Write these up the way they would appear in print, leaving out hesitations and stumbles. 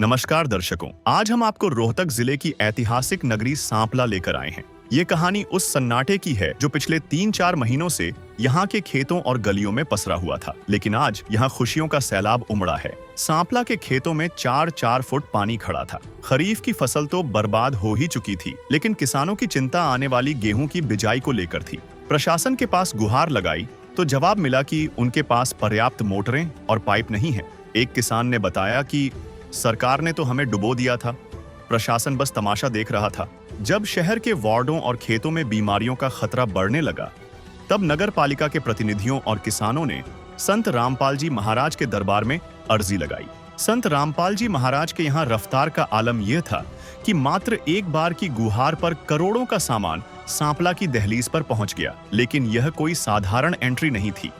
नमस्कार दर्शकों, आज हम आपको रोहतक जिले की ऐतिहासिक नगरी सांपला लेकर आए हैं। ये कहानी उस सन्नाटे की है जो पिछले 3-4 महीनों से यहाँ के खेतों और गलियों में पसरा हुआ था, लेकिन आज यहाँ खुशियों का सैलाब उमड़ा है। सांपला के खेतों में 4-4 फुट पानी खड़ा था। खरीफ की फसल तो बर्बाद हो ही चुकी थी, लेकिन किसानों की चिंता आने वाली गेहूं की बिजाई को लेकर थी। प्रशासन के पास गुहार लगाई तो जवाब मिला कि उनके पास पर्याप्त मोटरें और पाइप नहीं है। एक किसान ने बताया कि सरकार ने तो हमें डुबो दिया था, प्रशासन बस तमाशा देख रहा था। जब शहर के वार्डों और खेतों में बीमारियों का खतरा बढ़ने लगा, तब नगर पालिका के प्रतिनिधियों और किसानों ने संत रामपाल जी महाराज के दरबार में अर्जी लगाई। संत रामपाल जी महाराज के यहाँ रफ्तार का आलम यह था कि मात्र एक बार की गुहार पर करोड़ों का सामान सांपला की दहलीज पर पहुंच गया, लेकिन यह कोई साधारण एंट्री नहीं थी।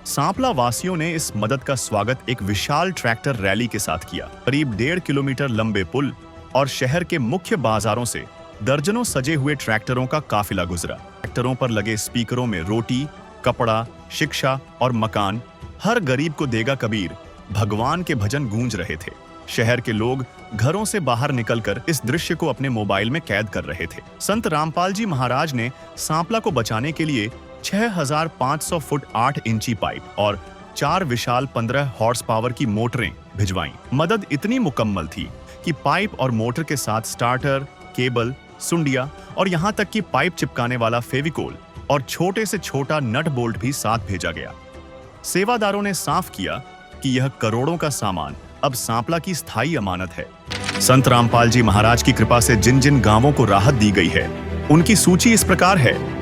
सांपला वासियों ने इस मदद का स्वागत एक विशाल ट्रैक्टर रैली के साथ किया। करीब 1.5 किलोमीटर लंबे पुल और शहर के मुख्य बाजारों से दर्जनों सजे हुए ट्रैक्टरों का काफिला गुजरा। ट्रैक्टरों पर लगे स्पीकरों में रोटी, कपड़ा, शिक्षा और मकान, हर गरीब को देगा कबीर, भगवान के भजन गूंज रहे थे। शहर के लोग घरों से बाहर निकलकर इस दृश्य को अपने मोबाइल में कैद कर रहे थे। संत रामपाल जी महाराज ने सांपला को बचाने के लिए 6500 फुट 8 इंची पाइप और 4 विशाल 15 हॉर्स पावर की मोटरें भिजवाईं। मदद इतनी मुकम्मल थी कि पाइप और मोटर के साथ स्टार्टर, केबल, सुंडिया और यहाँ तक कि पाइप चिपकाने वाला फेविकोल और छोटे से छोटा नट बोल्ट भी साथ भेजा गया। सेवादारों ने साफ किया कि यह करोड़ों का सामान अब सांपला की स्थायी अमानत है। संत रामपाल जी महाराज की कृपा से जिन जिन गांवों को राहत दी गई है, उनकी सूची इस प्रकार है।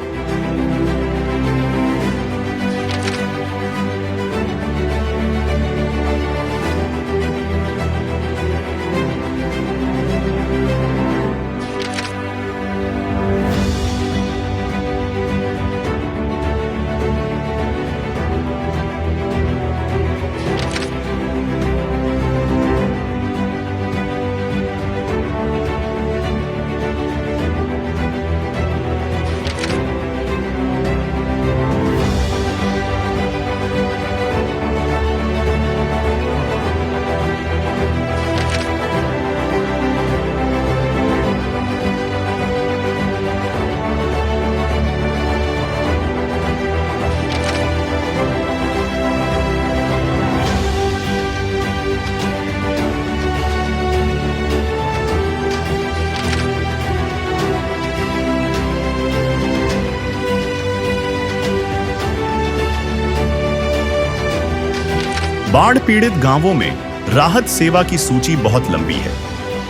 बाढ़ पीड़ित गांवों में राहत सेवा की सूची बहुत लंबी है।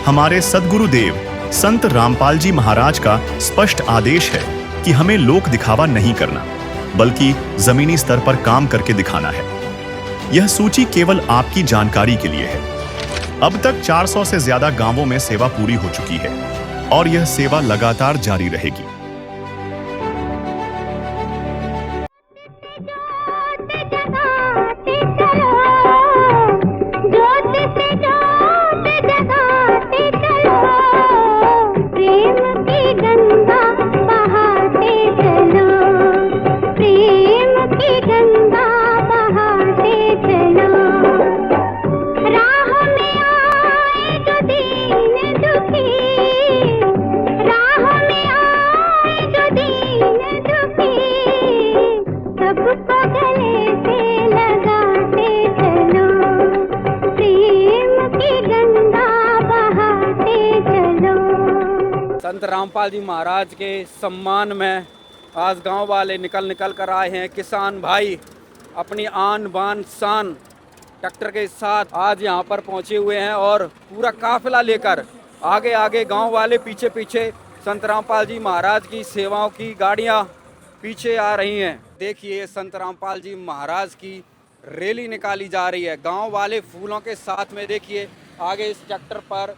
हमारे सद्गुरुदेव संत रामपाल जी महाराज का स्पष्ट आदेश है कि हमें लोक दिखावा नहीं करना, बल्कि जमीनी स्तर पर काम करके दिखाना है। यह सूची केवल आपकी जानकारी के लिए है। अब तक 400 से ज्यादा गांवों में सेवा पूरी हो चुकी है और यह सेवा लगातार जारी रहेगी। संत रामपाल जी महाराज के सम्मान में आज गांव वाले निकल कर आए हैं। किसान भाई अपनी आन बान शान ट्रैक्टर के साथ आज यहां पर पहुंचे हुए हैं और पूरा काफिला लेकर आगे गांव वाले पीछे संत रामपाल जी महाराज की सेवाओं की गाड़ियां पीछे आ रही हैं। देखिए, संत रामपाल जी महाराज की रैली निकाली जा रही है। गांव वाले फूलों के साथ में देखिए आगे इस ट्रैक्टर पर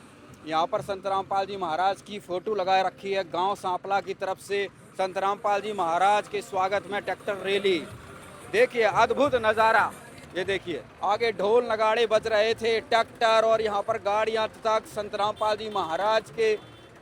यहाँ पर संत रामपाल जी महाराज की फोटो लगा रखी है। गांव सांपला की तरफ से संत रामपाल जी महाराज के स्वागत में ट्रैक्टर रैली। देखिए अद्भुत नज़ारा, ये देखिए आगे ढोल नगाड़े बज रहे थे, ट्रैक्टर और यहाँ पर गाड़ियाँ तक संत रामपाल जी महाराज के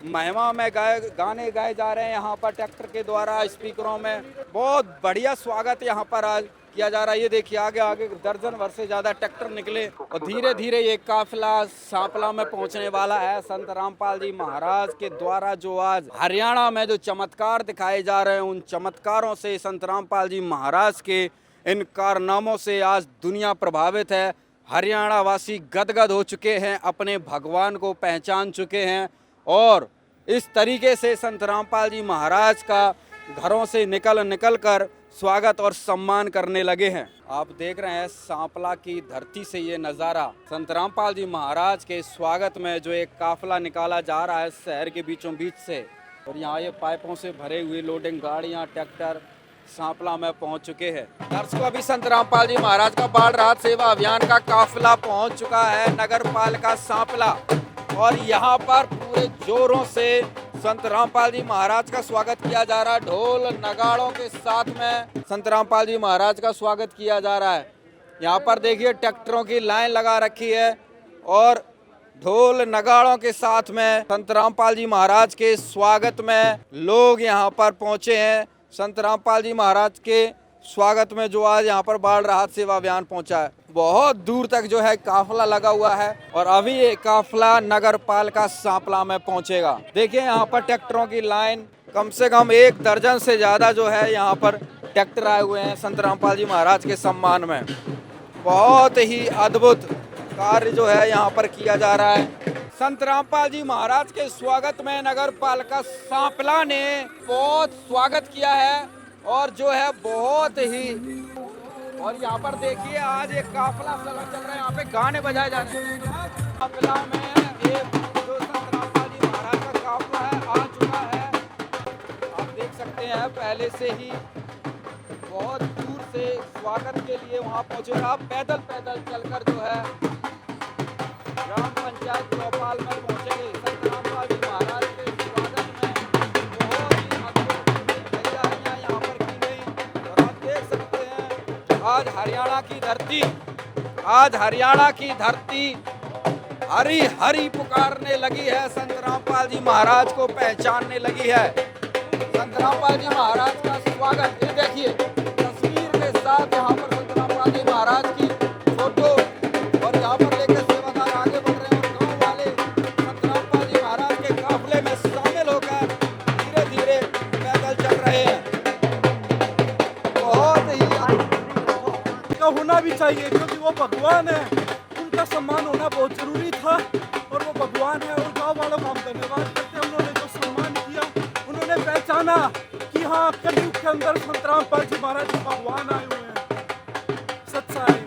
महिमा में गाने गाए जा रहे हैं यहाँ पर ट्रैक्टर के द्वारा, स्पीकरों में। बहुत बढ़िया स्वागत यहाँ पर आज किया जा रहा है। ये देखिए आगे आगे दर्जन भर से ज्यादा ट्रैक्टर निकले और धीरे धीरे ये काफिला सांपला में पहुंचने वाला है। संत रामपाल जी महाराज के द्वारा जो आज हरियाणा में जो चमत्कार दिखाए जा रहे हैं, उन चमत्कारों से, संत रामपाल जी महाराज के इन कारनामों से आज दुनिया प्रभावित है। हरियाणा वासी गदगद हो चुके हैं, अपने भगवान को पहचान चुके हैं और इस तरीके से संत रामपाल जी महाराज का घरों से निकल कर स्वागत और सम्मान करने लगे हैं। आप देख रहे हैं सांपला की धरती से ये नज़ारा, संत रामपाल जी महाराज के स्वागत में जो एक काफिला निकाला जा रहा है शहर के बीचों बीच से। और यहाँ ये पाइपों से भरे हुए लोडिंग गाड़ियाँ, ट्रैक्टर सांपला में पहुंच चुके हैं। दर्शकों, अभी संत रामपाल जी महाराज का बाल राहत सेवा अभियान का काफिला पहुंच चुका है नगर पालिका सांपला और यहाँ पर पूरे जोरों से संत रामपाल जी महाराज का स्वागत किया जा रहा है। ढोल नगाड़ों के साथ में संत रामपाल जी महाराज का स्वागत किया जा रहा है। यहाँ पर देखिए ट्रैक्टरों की लाइन लगा रखी है और ढोल नगाड़ों के साथ में संत रामपाल जी महाराज के स्वागत में लोग यहाँ पर पहुंचे हैं। संत रामपाल जी महाराज के स्वागत में जो आज यहाँ पर बाढ़ राहत सेवा अभियान पहुंचा है, बहुत दूर तक जो है काफिला लगा हुआ है और अभी ये काफिला नगर पालिका सांपला में पहुंचेगा। देखिए यहाँ पर ट्रैक्टरों की लाइन, कम से कम 1 दर्जन से ज्यादा जो है यहाँ पर ट्रैक्टर आए हुए हैं संत रामपाल जी महाराज के सम्मान में। बहुत ही अद्भुत कार्य जो है यहाँ पर किया जा रहा है। संत रामपाल जी महाराज के स्वागत में नगर पालिका सांपला ने बहुत स्वागत किया है और जो है बहुत ही, और यहाँ पर देखिए आज एक काफिला चल रहा है, यहाँ पे गाने बजाए जा रहे हैं। काफिला में एक जो संत रामपाल जी महाराज का काफिला है आ चुका है। आप देख सकते हैं पहले से ही बहुत दूर से स्वागत के लिए वहाँ पहुँचे। आप पैदल चलकर जो है ग्राम पंचायत चौपाल में पहुंचेंगे। संत रामपाल जी महाराज के स्वागत में बहुत ही अद्भुत तैयारियां यहाँ पर की गई और आप देख सकते हैं आज हरियाणा की धरती हरी हरी पुकारने लगी है, संत रामपाल जी महाराज को पहचानने लगी है। संत रामपाल जी महाराज का स्वागत, ये देखिए तस्वीर के साथ यहाँ पर संत रामपाल जी महाराज की फोटो और यहाँ पर लेकर सेवादार आगे बढ़ रहे हैं और गांव वाले संत रामपाल जी महाराज के काफिले में शामिल होकर धीरे धीरे पैदल चल रहे हैं। बहुत ही का होना भी चाहिए क्योंकि वो भगवान है, उनका सम्मान होना बहुत जरूरी था और वो भगवान है। और गाँव वालों को हम धन्यवाद करते हैं, उन्होंने जो सम्मान किया, उन्होंने पहचाना कि हाँ कलयुग के अंदर संत रामपाल जी महाराज भगवान आए हुए हैं, सच्चाई।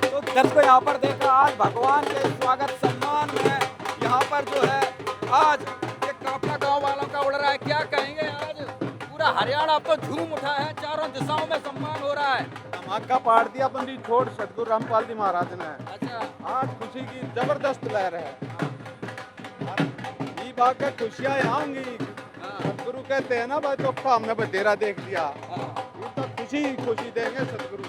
तो दर्शकों यहाँ पर देखा आज भगवान के स्वागत सम्मान में यहाँ पर जो है आज एक काफिला गाँव वालों का उड़ रहा है। क्या कहेंगे, आज पूरा हरियाणा अब तो झूम उठा है, चारों दिशाओं में सम्मान हो रहा है। धमाका पाड़ दिया बंदी छोड़ सतगुरु रामपाल जी महाराज ने। अच्छा, आज खुशी की जबरदस्त लहर है। ये बात है खुशियाँ यहाँ होंगी। सतगुरु कहते हैं ना भाई, तो हमने बतेरा देख लिया, ये तो खुशी देंगे सतगुरु।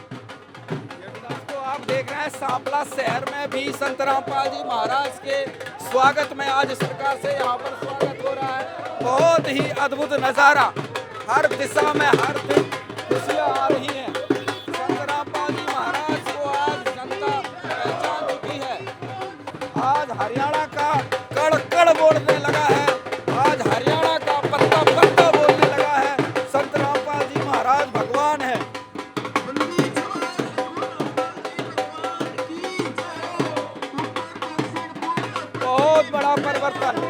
तो आप देख रहे हैं सांपला शहर में भी संत रामपाल जी महाराज के स्वागत में आज इस प्रकार से यहाँ पर स्वागत हो रहा है। बहुत ही अद्भुत नज़ारा, हर दिशा में हर दिन खुशियाँ आ रही हैं। संत रामपाल जी महाराज को आज जनता पहचान चुकी है। आज हरियाणा का कड़ कड़ बोलने लगा है, आज हरियाणा का पत्ता पत्ता बोलने लगा है। संत रामपाल जी महाराज भगवान है। बहुत बड़ा परिवर्तन।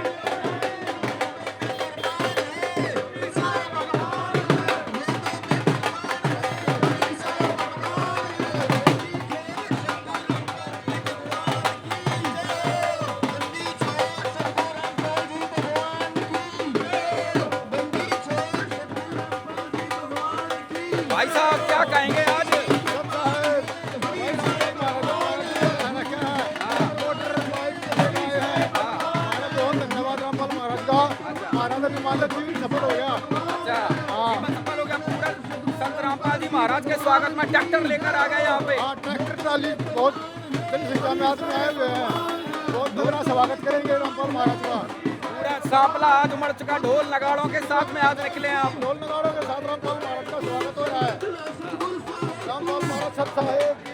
भाई साहब क्या कहेंगे आज? बहुत धन्यवाद रामपाल महाराज का। महाराज अभी माता जी सफल हो गया। अच्छा, सफल हो गया पूरा। संत रामपाल जी महाराज के स्वागत में ट्रैक्टर लेकर आ गए यहाँ पे। हाँ, ट्रैक्टर ट्राली बहुत बड़ी संख्या में आदमी आए हुए हैं। बहुत बड़ा स्वागत करेंगे रामपाल महाराज का। पूरा सांपला आज उमड़ चुका, ढोल नगाड़ों के साथ में आज निकले हैं आप। ढोल नगाड़ों के साथ रामपाल महाराज का स्वागत हो रहा है। रामपाल महाराज सत्ता है कि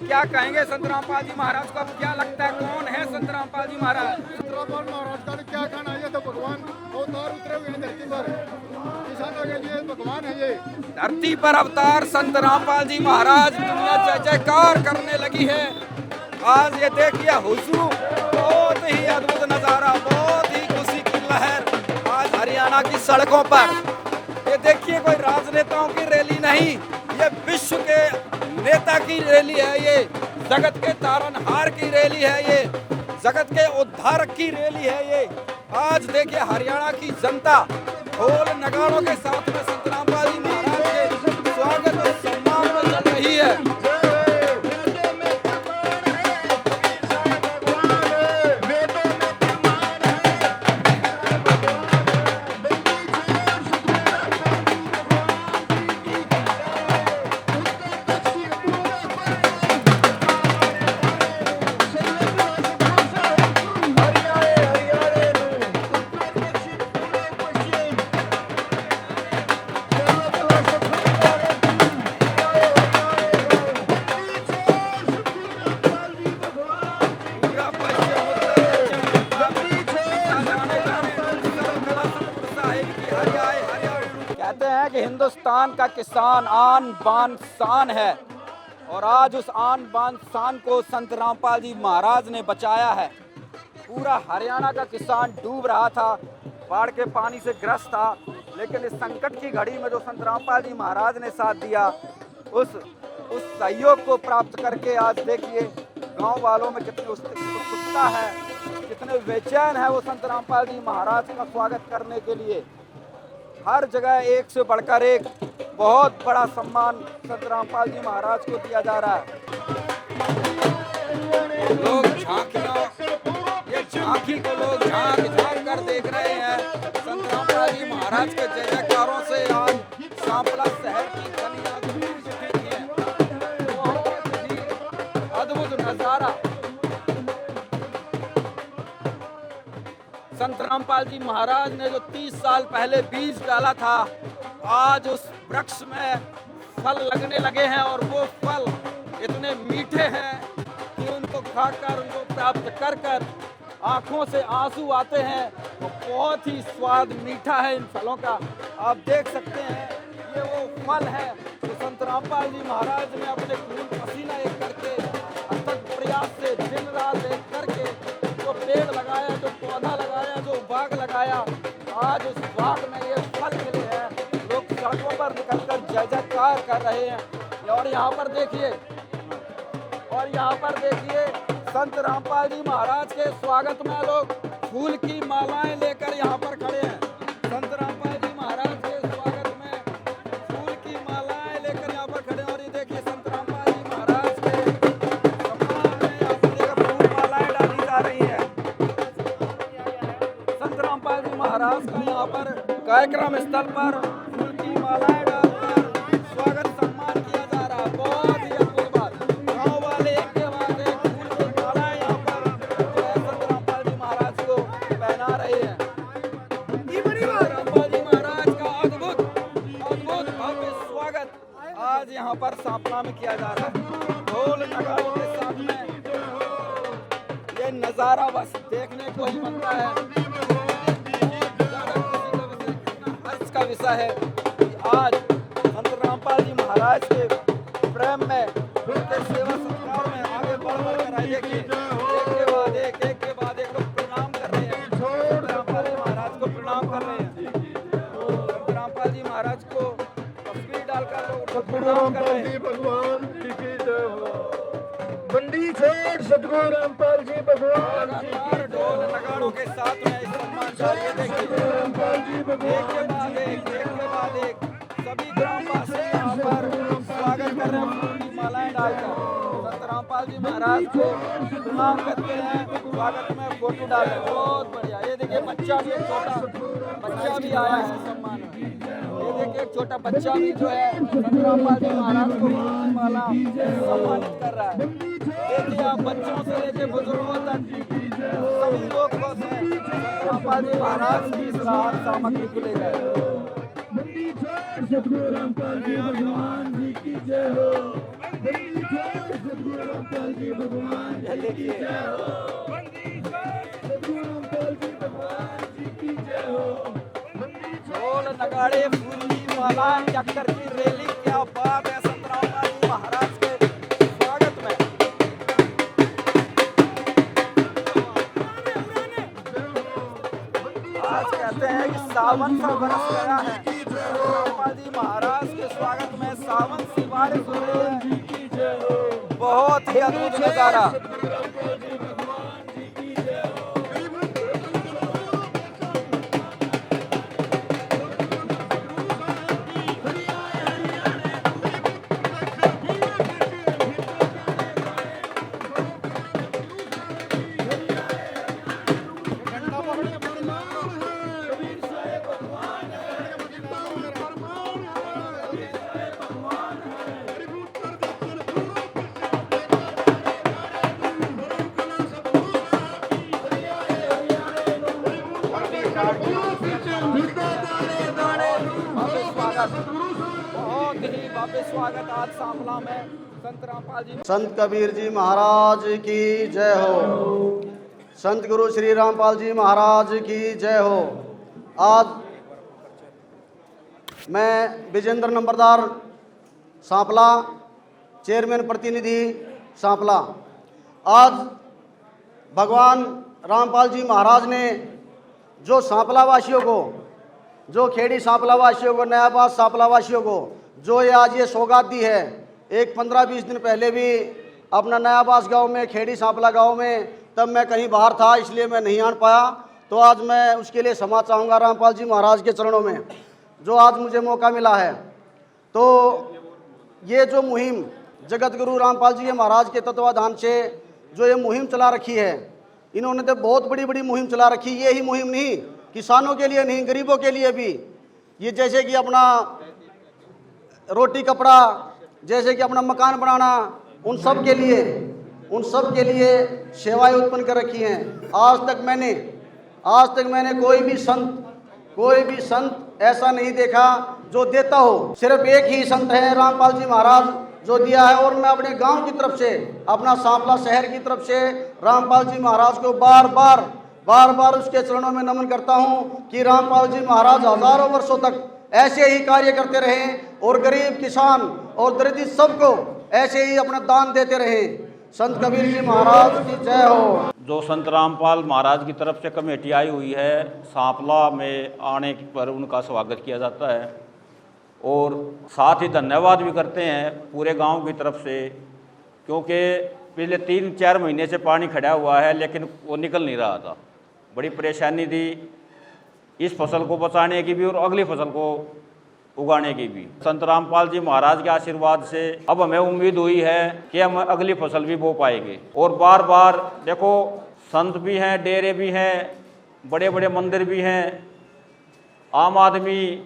क्या कहेंगे संत रामपाल जी महाराज को? अब क्या लगता है कौन है संत रामपाल जी महाराज? रामपाल महाराज का क्या कहना है? ये तो भगवान अवतार उतरे हुए हैं धरती पर, किसानों के लिए भगवान है ये। धरती पर अवतार संत रामपाल जी महाराज, दुनिया जय जयकार करने लगी है। आज ये देखिए हुजूर, बहुत ही अद्भुत नजारा, बहुत ही खुशी की लहर आज हरियाणा की सड़कों पर। ये देखिए कोई राजनेताओं की रैली नहीं, ये विश्व के नेता की रैली है, ये जगत के तारनहार की रैली है, ये जगत के उद्धारक की रैली है ये। आज देखिए हरियाणा की जनता ढोल नगाड़ों के साथ में संत रामपाल जी महाराज के स्वागत और सम्मान में चल रही है। कहते हैं कि हिंदुस्तान का किसान आन बान शान है, और आज उस आन बान शान को संत रामपाल जी महाराज ने बचाया है। पूरा हरियाणा का किसान डूब रहा था, बाढ़ के पानी से ग्रस्त था, लेकिन इस संकट की घड़ी में जो संत रामपाल जी महाराज ने साथ दिया, उस सहयोग को प्राप्त करके आज देखिए गांव वालों में कितनी उत्सुकता है, कितने बेचैन है वो संत रामपाल जी महाराज का स्वागत करने के लिए। हर जगह एक से बढ़कर एक बहुत बड़ा सम्मान संत रामपाल जी महाराज को दिया जा रहा है। लोग ये झांकी को लोग झांक कर देख रहे हैं। संत रामपाल जी महाराज के जय जयकारों से आज सांपला शहर की गलियां गूंज उठी हैं। बहुत ही अद्भुत नजारा। संत रामपाल जी महाराज ने जो 30 साल पहले बीज डाला था, आज उस वृक्ष में फल लगने लगे हैं, और वो फल इतने मीठे हैं कि उनको खाकर, उनको प्राप्त कर कर आंखों से आंसू आते हैं। वो बहुत ही स्वाद मीठा है इन फलों का। आप देख सकते हैं ये वो फल है जो संत रामपाल जी महाराज ने अपने खून पसीना एक करके अथक प्रयास से दिन रात एक करके जो पेड़ लगाया, जो पौधा लगाया, जो बाग लगाया, आज उस बाग में ये फल मिले हैं। लोग सड़कों पर निकलकर जय जयकार कर रहे हैं। और यहाँ पर देखिए संत रामपाल जी महाराज के स्वागत में लोग फूल की मालाएं लेकर यहाँ पर खड़े हैं। संत रामपाल जी महाराज के स्वागत में फूल की मालाएं लेकर यहाँ पर खड़े हैं। और ये देखिए संत रामपाल जी महाराज के सम्मान में यहाँ पर देखिए फूल मालाएं डाली जा रही है। संत रामपाल जी महाराज का यहाँ पर कार्यक्रम स्थल पर फूल की मालाएं डालकर स्वागत सम्मान किया जा रहा है। बहुत ही अद्भुत बात। गाँव वाले एक के बाद एक फूल की मालाएं यहाँ पर जो है संत रामपाल जी महाराज को पहना रहे हैं। संत रामपाल जी महाराज का अद्भुत भव्य स्वागत आज यहाँ पर सांपला में किया जा रहा है। ढोल नगाड़ों के साथ में ये नजारा बस देखने को ही बनता है। का विषय है कि आज संत रामपाल जी महाराज के प्रेम में, उनके सेवा सत्कार में आगे बढ़ कर आए। देखिए एक के बाद एक लोग प्रणाम कर रहे हैं, संत रामपाल जी महाराज को प्रणाम कर रहे हैं। संत रामपाल जी महाराज को तस्वीर डालकर लोग प्रणाम कर रहे हैं। भगवान की जय हो। बंदी छोड़ सतगुरु रामपाल जी भगवान लगातार ढोल नगाड़ों के साथ में इस सम्मान चाहिए। देखिए एक के बाद एक सभी ग्रामवासी यहाँ पर स्वागत कर रहे हैं। फूल की मालाएं डालकर संत रामपाल जी महाराज को प्रणाम करते हैं, स्वागत में फोटो डालते हैं। बहुत बढ़िया। ये देखिए बच्चा भी, एक छोटा बच्चा भी आया है सम्मान में। ये देखिए एक छोटा बच्चा भी जो है संत रामपाल जी महाराज को फूल की माला सम्मानित कर रहा है। देखिए आप बच्चों से लेके बुजुर्गों तक सभी लोग खुश हैं। रामपाल जी महाराज की राहत सामग्री को ले गए। बंदी छोड़ सतगुरु रामपाल जी भगवान जी की जय हो। बंदी छोड़ सतगुरु रामपाल जी भगवान जी की जय हो। बंदी छोड़ सतगुरु रामपाल जी भगवान जी की जय हो। ढोल नगाड़े फूली माला ट्रैक्टर की रैली, क्या बात है संत रामपाल जी महाराज के स्वागत में। आज कहते हैं कि सावन सा बरस गया है, रामपाल जी महाराज के स्वागत में सावन सी बारिश हो रही है। बहुत ही अद्भुत नजारा। बहुत ही भव्य स्वागत आज सांपला में संत रामपाल जी। संत कबीर जी महाराज की जय हो। संत गुरु श्री रामपाल जी महाराज की जय हो। आज मैं विजेंद्र नंबरदार सांपला, चेयरमैन प्रतिनिधि सांपला, आज भगवान रामपाल जी महाराज ने जो सांपला वासियों को, जो खेड़ी सांपला वासियों को, नयाबाद सांपला वासियों को जो ये आज ये सौगात दी है। एक 15-20 दिन पहले भी अपना नयाबास गांव में, खेड़ी सांपला गांव में, तब मैं कहीं बाहर था इसलिए मैं नहीं आन पाया, तो आज मैं उसके लिए क्षमा चाहूँगा रामपाल जी महाराज के चरणों में, जो आज मुझे मौका मिला है। तो ये जो मुहिम जगत गुरु रामपाल जी महाराज के तत्वाधान से जो ये मुहिम चला रखी है, इन्होंने तो बहुत बड़ी बड़ी मुहिम चला रखी। ये ही मुहिम नहीं, किसानों के लिए नहीं, गरीबों के लिए भी, ये जैसे कि अपना रोटी कपड़ा, जैसे कि अपना मकान बनाना, उन सब के लिए सेवाएं उत्पन्न कर रखी हैं। आज तक मैंने कोई भी संत ऐसा नहीं देखा जो देता हो। सिर्फ एक ही संत है रामपाल जी महाराज जो दिया है। और मैं अपने गांव की तरफ से, अपना सांपला शहर की तरफ से रामपाल जी महाराज को बार बार उसके चरणों में नमन करता हूं कि रामपाल जी महाराज हजारों वर्षों तक ऐसे ही कार्य करते रहें और गरीब, किसान और दरिद्र सबको ऐसे ही अपना दान देते रहें। संत कबीर जी महाराज की जय हो। जो संत रामपाल महाराज की तरफ से कमेटी आई हुई है, सांपला में आने पर उनका स्वागत किया जाता है और साथ ही धन्यवाद भी करते हैं पूरे गांव की तरफ से, क्योंकि पिछले 3-4 महीने से पानी खड़ा हुआ है लेकिन वो निकल नहीं रहा था। बड़ी परेशानी थी इस फसल को बचाने की भी और अगली फसल को उगाने की भी। संत रामपाल जी महाराज के आशीर्वाद से अब हमें उम्मीद हुई है कि हम अगली फसल भी बो पाएंगे। और बार बार देखो, संत भी हैं, डेरे भी हैं, बड़े बड़े मंदिर भी हैं, आम आदमी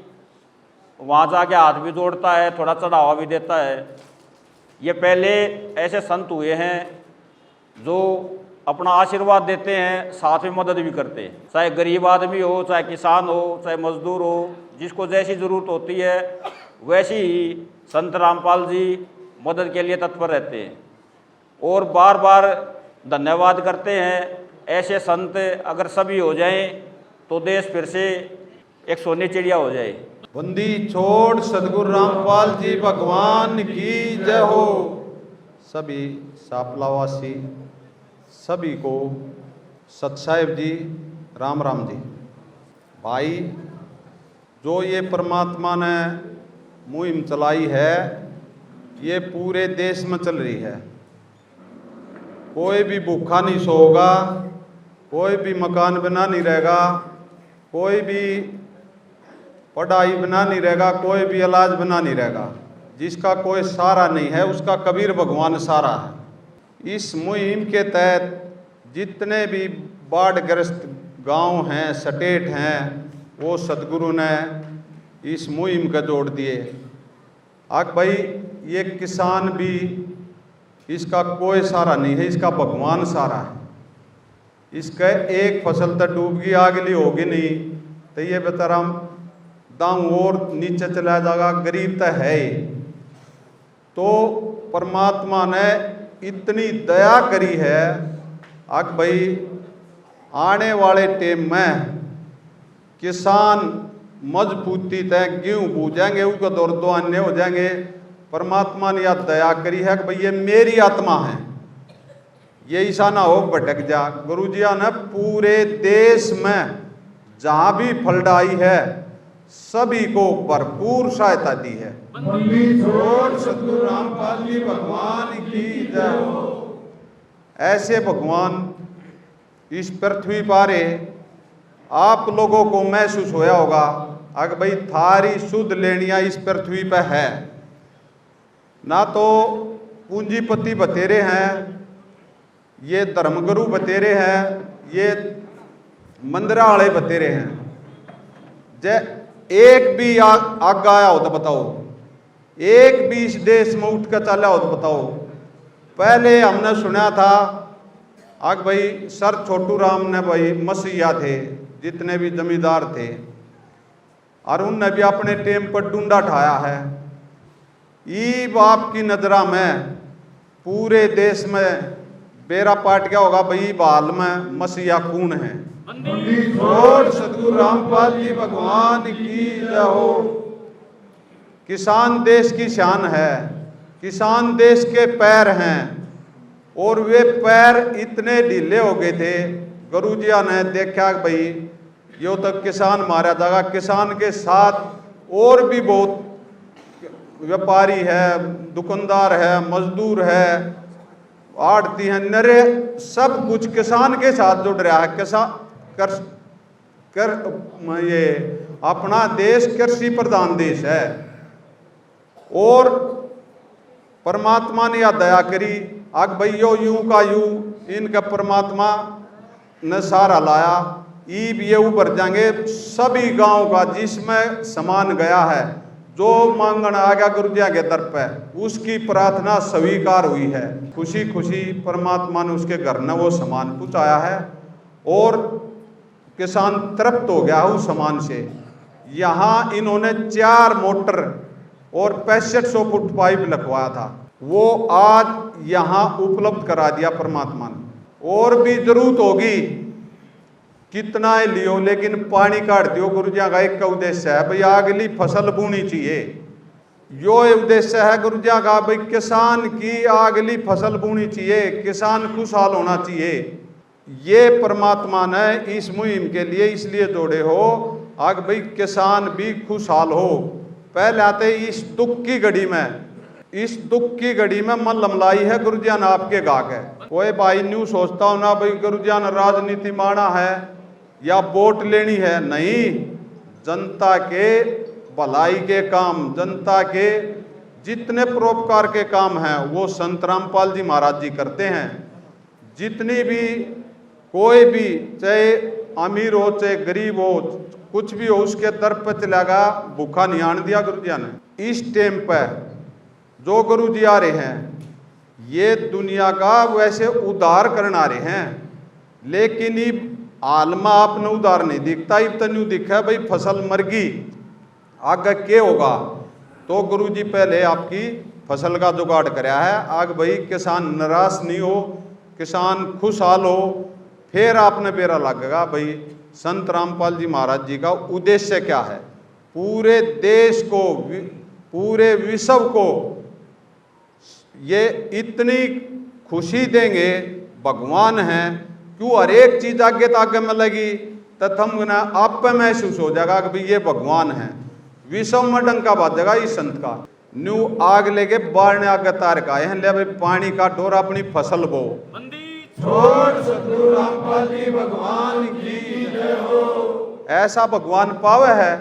वहाँ जाके हाथ भी जोड़ता है, थोड़ा चढ़ावा भी देता है। ये पहले ऐसे संत हुए हैं जो अपना आशीर्वाद देते हैं, साथ में मदद भी करते हैं, चाहे गरीब आदमी हो, चाहे किसान हो, चाहे मजदूर हो, जिसको जैसी ज़रूरत होती है वैसी ही संत रामपाल जी मदद के लिए तत्पर रहते हैं और बार बार धन्यवाद करते हैं। ऐसे संत अगर सभी हो जाएं तो देश फिर से एक सोनी चिड़िया हो जाए। बंदी छोड़ सदगुरु रामपाल जी भगवान की जय हो। सभी सांपलावासी सभी को सत साहिब जी, राम राम जी। भाई, जो ये परमात्मा ने मुहिम चलाई है ये पूरे देश में चल रही है। कोई भी भूखा नहीं सोगा, कोई भी मकान बना नहीं रहेगा, कोई भी पढ़ाई बना नहीं रहेगा, कोई भी इलाज बना नहीं रहेगा। जिसका कोई सहारा नहीं है उसका कबीर भगवान सहारा है। इस मुहिम के तहत जितने भी बाढ़ग्रस्त गांव हैं, स्टेट हैं, वो सतगुरु ने इस मुहिम का जोड़ दिए। भाई, ये किसान भी, इसका कोई सहारा नहीं है, इसका भगवान सहारा है। इसका एक फसल तो डूब गई, अगली होगी नहीं, तो ये बेचारा दाम और नीचे चला जाएगा, गरीब तो है ही। तो परमात्मा ने इतनी दया करी है अब भाई आने वाले टाइम में किसान मजबूती तय गेहूँ बूझेंगे, उसका दौर दो अन्य हो जाएंगे। परमात्मा ने यह दया करी है कि भाई ये मेरी आत्मा है, ये ऐसा ना हो भटक जा। गुरु जी ने पूरे देश में जहाँ भी फलदाई है सभी को भरपूर सहायता दी है। और सतगुरु रामपाल जी भगवान की जय हो। ऐसे भगवान इस पृथ्वी पर आप लोगों को महसूस होया होगा अगर भाई थारी शुद्ध लेनिया इस पृथ्वी पर है ना, तो पूंजीपति बतेरे हैं, ये धर्मगुरु बतेरे हैं, ये मंदिरा वाले बतेरे हैं। जय एक भी आग आया हो तो बताओ, एक भी इस देश में उठ कर चला हो तो बताओ। पहले हमने सुना था आग भाई सर छोटू राम ने भाई मसीहा थे, जितने भी जमींदार थे, और उनने भी अपने टेम पर डूंडा ठाया है। ई बाप की नजरा में पूरे देश में बेरा पाट गया होगा भाई बाल में मसीहा कौन है। और सतगुरु रामपाल जी भगवान की जय हो। किसान देश की शान है, किसान देश के पैर हैं, और वे पैर इतने ढीले हो गए थे, गुरु जी ने देखा भाई यो तक किसान मारा जाएगा। किसान के साथ और भी बहुत व्यापारी है, दुकानदार है, मजदूर है, आड़ती है, नरे, सब कुछ किसान के साथ जुड़ रहा है। किसान ये अपना देश कृषि प्रधान देश है, और परमात्मा ने यह दया करी आग भाई यो यूं का यूं इनका परमात्मा ने सहारा लाया। ईब ये उभर जाएंगे सभी गांव का, जिसमें समान गया है, जो मांगना आ गया गुरु जी के दर पे, उसकी प्रार्थना स्वीकार हुई है। खुशी खुशी परमात्मा ने उसके घर में वो सामान पहुँचाया है, और किसान तृप्त हो गया उस सामान से। यहाँ इन्होंने 4 मोटर और 6500 फुट पाइप लगवाया था, वो आज यहाँ उपलब्ध करा दिया परमात्मा ने। और भी जरूरत होगी कितना ही लियो, लेकिन पानी काट दियो। गुरु जी का एक का उद्देश्य है भाई अगली फसल बोनी चाहिए, यो उद्देश्य है गुरु जी का भाई किसान की अगली फसल बोनी चाहिए, किसान खुशहाल होना चाहिए। ये परमात्मा ने इस मुहिम के लिए इसलिए जोड़े हो आग भाई किसान भी खुशहाल हो। पहले आते इस दुख की घड़ी में, इस दुख की घड़ी में मन लमलाई है गुरु जी ने आपके गाक है। कोई भाई न्यू सोचता हो ना भाई गुरु जी ने राजनीति माना है या वोट लेनी है, नहीं, जनता के भलाई के काम, जनता के जितने परोपकार के काम हैं वो संत रामपाल जी महाराज जी करते हैं। जितनी भी कोई भी चाहे अमीर हो चाहे गरीब हो, कुछ भी हो, उसके दर पर चलेगा, भूखा नहीं आने दिया गुरु जी ने। इस टाइम पर जो गुरु जी आ रहे हैं ये दुनिया का वैसे उद्धार करने आ रहे हैं, लेकिन ये आलमा आपने उद्धार नहीं दिखता। इब तन्यू दिखा भाई फसल मर गई आगे क्या होगा, तो गुरु जी पहले आपकी फसल का जुगाड़ कराया है। आग भाई किसान निराश नहीं हो, किसान खुशहाल हो, फिर आपने बेरा लगेगा भाई संत रामपाल जी महाराज जी का उद्देश्य क्या है। पूरे देश को, पूरे विश्व को ये इतनी खुशी देंगे भगवान हैं, क्यों हर एक चीज आगे तागे में लगी तथम ना आप पे महसूस हो जाएगा कि भाई ये भगवान है। विश्व में डंका बाजेगा इस संत का। न्यू आग लेके बाढ़ ने आगे तार का है, ले भाई पानी का डोर अपनी फसल बो। छोड़ सतगुरु रामपाल जी भगवान की जय हो। ऐसा भगवान पावे है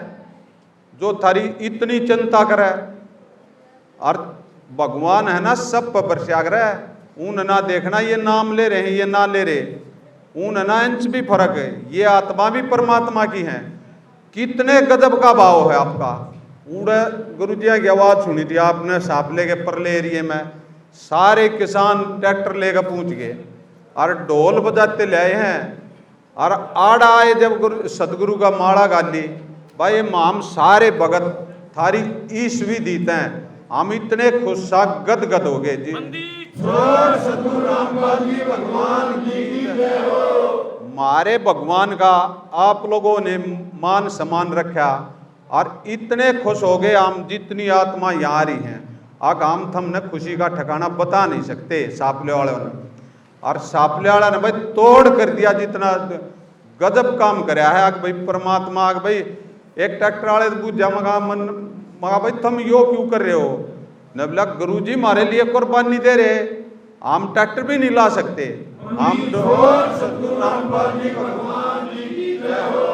जो थारी इतनी चिंता करे, और भगवान है ना सब पर बरसाग रहा है। ऊन ना देखना ये नाम ले रहे हैं ये ना ले रहे, ऊन ना इंच भी फर्क है। ये आत्मा भी परमात्मा की है। कितने गजब का भाव है आपका। उड़े गुरु जी की आवाज सुनी थी आपने सापले के परले एरिए में, सारे किसान ट्रैक्टर लेकर पहुंच गए और ढोल बजाते ले आए हैं। और आड़ा आए जब गुरु सतगुरु का माड़ा गाली भाई हम सारे भगत थारी ईसवी दीते हैं, हम इतने खुश सा गदगद हो गए जी। सतगुरु रामपाल जी भगवान की जय हो। हमारे भगवान का आप लोगों ने मान सम्मान रखा और इतने खुश हो गए हम, जितनी आत्मा यहाँ रही हैं आग हम हमने खुशी का ठिकाना बता नहीं सकते। सापले वालों ने और सापले वाला ने भाई तोड़ कर दिया, जितना गजब काम कराया है। आग भाई परमात्मा आग भाई एक ट्रैक्टर वाले पूछा मगा भाई तुम यो क्यों कर रहे हो, ने बोला गुरु जी हमारे लिए कुर्बानी दे रहे, हम ट्रैक्टर भी नहीं ला सकते। हम सतगुरु रामपाल जी भगवान जी की जय हो।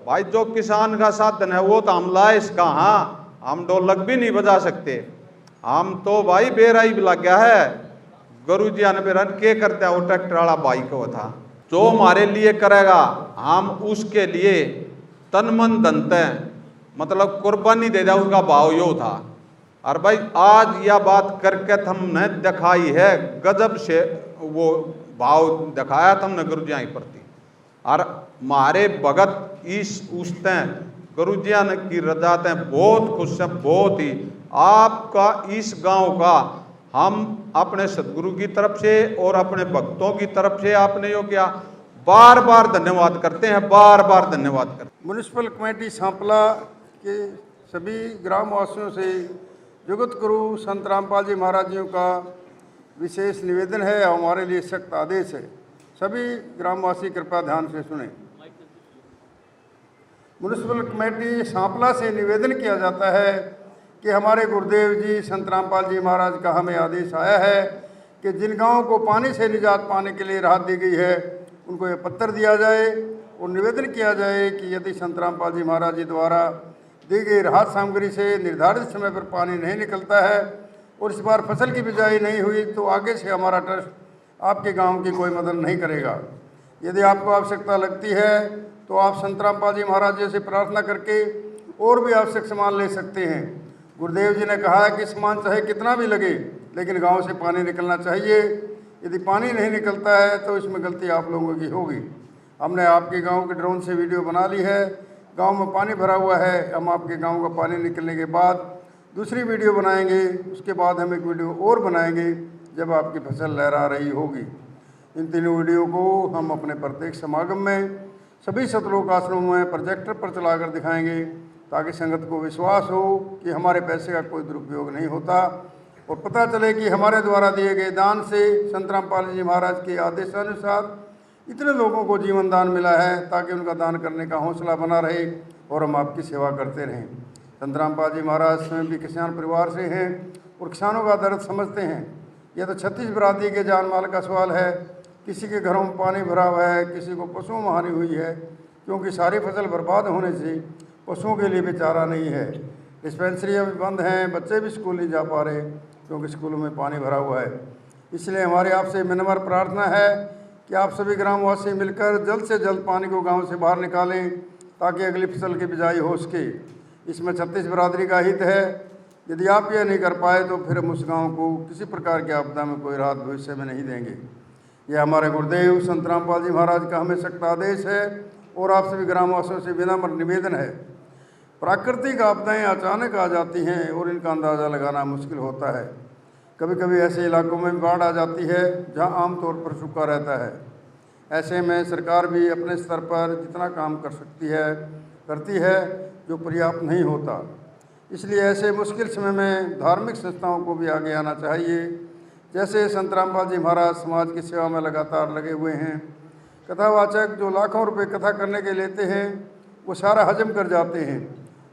भाई जो किसान का साधन है वो तो हम लाए इसका, हाँ हम ढोलक भी नहीं बजा सकते, हम तो भाई बेराई भी लग गया है। गुरु जी ने बेरा के करते हैं वो ट्रैक्टर वाला भाई को था, जो हमारे लिए करेगा हम उसके लिए तन मन धन मतलब कुर्बानी दे दिया, उसका भाव यो था। और भाई आज यह बात करके हमने दिखाई है, गजब से वो भाव दिखाया हमने गुरु जी के प्रति। और हमारे भगत इस उसते गुरु जी की रजाते बहुत खुश है, बहुत ही। आपका इस गांव का हम अपने सदगुरु की तरफ से और अपने भक्तों की तरफ से आपने यो किया, बार बार धन्यवाद करते हैं, बार बार धन्यवाद करते हैं। म्यूनिसिपल कमेटी सांपला के सभी ग्रामवासियों से जगत गुरु संत रामपाल जी महाराज जी का विशेष निवेदन है, हमारे लिए सख्त आदेश है। सभी ग्रामवासी कृपया ध्यान से सुने। म्यूनिसिपल कमेटी सांपला से निवेदन किया जाता है कि हमारे गुरुदेव जी संत रामपाल जी महाराज का हमें आदेश आया है कि जिन गाँवों को पानी से निजात पाने के लिए राहत दी गई है उनको ये पत्र दिया जाए और निवेदन किया जाए कि यदि संत रामपाल जी महाराज जी द्वारा दी गई राहत सामग्री से निर्धारित समय पर पानी नहीं निकलता है और इस बार फसल की बिजाई नहीं हुई तो आगे से हमारा ट्रस्ट आपके गांव की कोई मदद नहीं करेगा। यदि आपको आवश्यकता लगती है तो आप संत रामपाल जी महाराज जी से प्रार्थना करके और भी आवश्यक सामान ले सकते हैं। गुरुदेव जी ने कहा है कि सामान चाहे कितना भी लगे लेकिन गांव से पानी निकलना चाहिए। यदि पानी नहीं निकलता है तो इसमें गलती आप लोगों की होगी। हमने आपके गांव के ड्रोन से वीडियो बना ली है, गांव में पानी भरा हुआ है। हम आपके गांव का पानी निकलने के बाद दूसरी वीडियो बनाएंगे, उसके बाद हम एक वीडियो और बनाएंगे जब आपकी फसल लहरा रही होगी। इन तीनों वीडियो को हम अपने प्रत्येक समागम में सभी सतलोक आश्रमों में प्रोजेक्टर पर चलाकर दिखाएंगे ताकि संगत को विश्वास हो कि हमारे पैसे का कोई दुरुपयोग नहीं होता और पता चले कि हमारे द्वारा दिए गए दान से संत रामपाल जी महाराज के आदेशानुसार इतने लोगों को जीवन दान मिला है ताकि उनका दान करने का हौसला बना रहे और हम आपकी सेवा करते रहें। संत रामपाल जी महाराज स्वयं भी किसान परिवार से हैं और किसानों का दर्द समझते हैं। यह तो 36 बरादरी के जान माल का सवाल है। किसी के घरों में पानी भरा हुआ है, किसी को पशुओं में हानि हुई है क्योंकि सारी फसल बर्बाद होने से पशुओं के लिए भी चारा नहीं है। डिस्पेंसरियाँ भी बंद हैं, बच्चे भी स्कूल नहीं जा पा रहे क्योंकि स्कूलों में पानी भरा हुआ है। इसलिए हमारी आपसे विनम्र प्रार्थना है कि आप सभी ग्रामवासी मिलकर जल्द से जल्द पानी को गांव से बाहर निकालें ताकि अगली फसल की बिजाई हो सके। इसमें 36 बरादरी का हित है। यदि आप यह नहीं कर पाए तो फिर हम उस गाँव को किसी प्रकार की आपदा में कोई राहत भविष्य में नहीं देंगे। यह हमारे गुरुदेव संत रामपाल जी महाराज का हमें सख्त आदेश है और आप सभी ग्रामवासियों से विनम्र निवेदन है। प्राकृतिक आपदाएं अचानक आ जाती हैं और इनका अंदाज़ा लगाना मुश्किल होता है। कभी कभी ऐसे इलाकों में बाढ़ आ जाती है जहां आमतौर पर सूखा रहता है। ऐसे में सरकार भी अपने स्तर पर जितना काम कर सकती है करती है जो पर्याप्त नहीं होता। इसलिए ऐसे मुश्किल समय में धार्मिक संस्थाओं को भी आगे आना चाहिए। जैसे संत रामपाल जी महाराज समाज की सेवा में लगातार लगे हुए हैं। कथावाचक जो लाखों रुपए कथा करने के लेते हैं वो सारा हजम कर जाते हैं।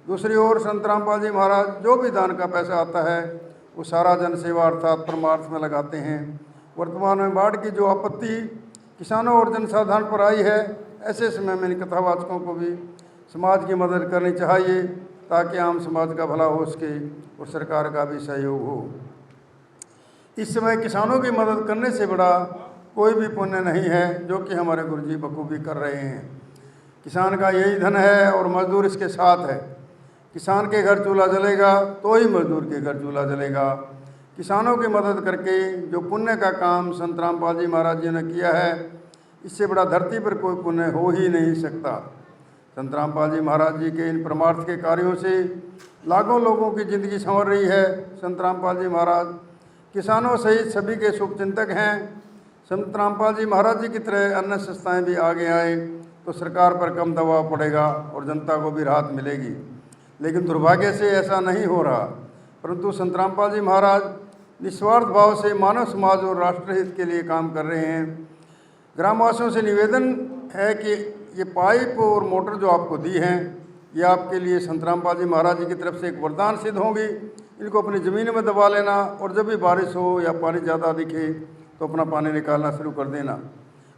दूसरी ओर संत रामपाल जी महाराज जो भी दान का पैसा आता है वो सारा जन सेवा अर्थात परमार्थ में लगाते हैं। वर्तमान में बाढ़ की जो आपत्ति किसानों और जनसाधारण पर आई है, ऐसे समय में इन कथावाचकों को भी समाज की मदद करनी चाहिए ताकि आम समाज का भला हो सके और सरकार का भी सहयोग हो। इस समय किसानों की मदद करने से बड़ा कोई भी पुण्य नहीं है जो कि हमारे गुरुजी बखूबी कर रहे हैं। किसान का यही धन है और मजदूर इसके साथ है। किसान के घर चूल्हा जलेगा तो ही मजदूर के घर चूल्हा जलेगा। किसानों की मदद करके जो पुण्य का काम संत रामपाल जी महाराज जी ने किया है, इससे बड़ा धरती पर कोई पुण्य हो ही नहीं सकता। संत रामपाल जी महाराज जी के इन परमार्थ के कार्यों से लाखों लोगों की ज़िंदगी संवर रही है। संत रामपाल जी महाराज किसानों सहित सभी के शुभचिंतक हैं। संत रामपाल जी महाराज जी की तरह अन्य संस्थाएं भी आगे आए तो सरकार पर कम दबाव पड़ेगा और जनता को भी राहत मिलेगी, लेकिन दुर्भाग्य से ऐसा नहीं हो रहा। परंतु संत रामपाल जी महाराज निस्वार्थ भाव से मानव समाज और राष्ट्रहित के लिए काम कर रहे हैं। ग्रामवासियों से निवेदन है कि ये पाइप और मोटर जो आपको दी हैं, ये आपके लिए संत रामपाल जी महाराज जी की तरफ से एक वरदान सिद्ध होंगी। इनको अपनी ज़मीन में दबा लेना और जब भी बारिश हो या पानी ज़्यादा दिखे तो अपना पानी निकालना शुरू कर देना।